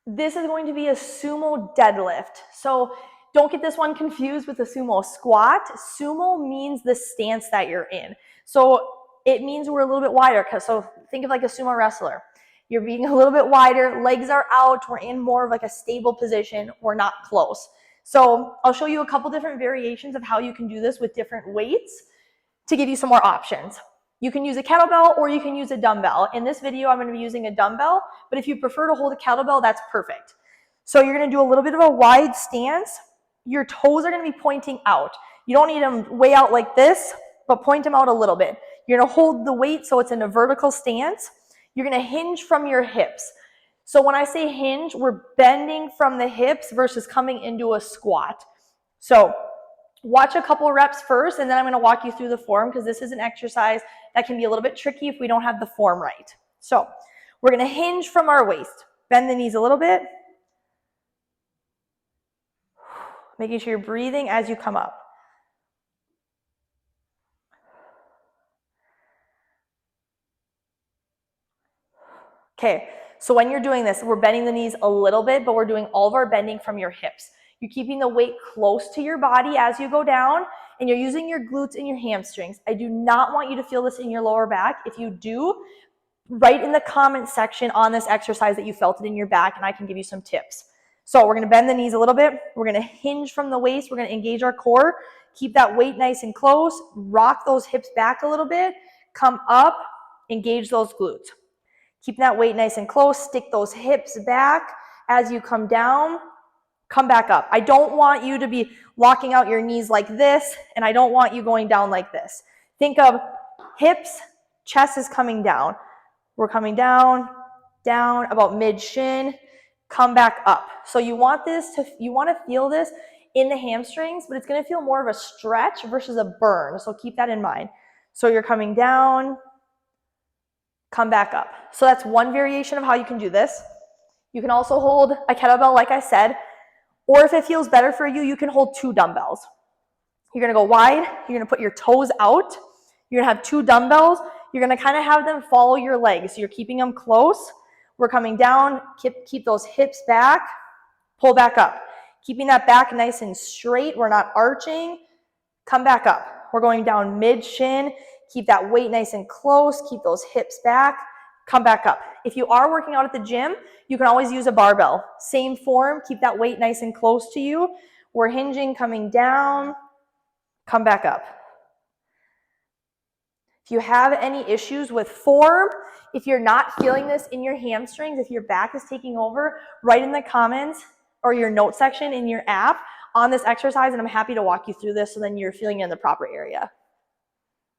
This is going to be a sumo deadlift. So don't get this one confused with a sumo squat. Sumo means the stance that you're in. So it means we're a little bit wider. So think of like a sumo wrestler. You're being a little bit wider, legs are out, we're in more of like a stable position, we're not close. So I'll show you a couple different variations of how you can do this with different weights to give you some more options. You can use a kettlebell or you can use a dumbbell. In this video, I'm going to be using a dumbbell, but if you prefer to hold a kettlebell, that's perfect. So you're going to do a little bit of a wide stance. Your toes are going to be pointing out. You don't need them way out like this, but point them out a little bit. You're going to hold the weight so it's in a vertical stance. You're going to hinge from your hips. So when I say hinge, we're bending from the hips versus coming into a squat. So watch a couple reps first, and then I'm going to walk you through the form because this is an exercise that can be a little bit tricky if we don't have the form right. So we're going to hinge from our waist. Bend the knees a little bit. Making sure you're breathing as you come up. Okay, so when you're doing this, we're bending the knees a little bit, but we're doing all of our bending from your hips. You're keeping the weight close to your body as you go down, and you're using your glutes and your hamstrings. I do not want you to feel this in your lower back. If you do, write in the comment section on this exercise that you felt it in your back, and I can give you some tips. So we're going to bend the knees a little bit. We're going to hinge from the waist. We're going to engage our core. Keep that weight nice and close. Rock those hips back a little bit. Come up. Engage those glutes. Keep that weight nice and close. Stick those hips back as you come down. Come back up. I don't want you to be locking out your knees like this, and I don't want you going down like this. Think of hips, chest is coming down. We're coming down, down, about mid-shin. Come back up. So you want to feel this in the hamstrings, but it's going to feel more of a stretch versus a burn. So keep that in mind. So you're coming down, come back up. So that's one variation of how you can do this. You can also hold a kettlebell, like I said, or if it feels better for you, you can hold 2 dumbbells. You're going to go wide. You're going to put your toes out. You're going to have 2 dumbbells. You're going to kind of have them follow your legs. So you're keeping them close. We're coming down. Keep those hips back. Pull back up. Keeping that back nice and straight. We're not arching. Come back up. We're going down mid-shin. Keep that weight nice and close. Keep those hips back. Come back up. If you are working out at the gym, you can always use a barbell. Same form. Keep that weight nice and close to you. We're hinging, coming down. Come back up. If you have any issues with form, if you're not feeling this in your hamstrings, if your back is taking over, write in the comments or your note section in your app on this exercise, and I'm happy to walk you through this so then you're feeling it in the proper area.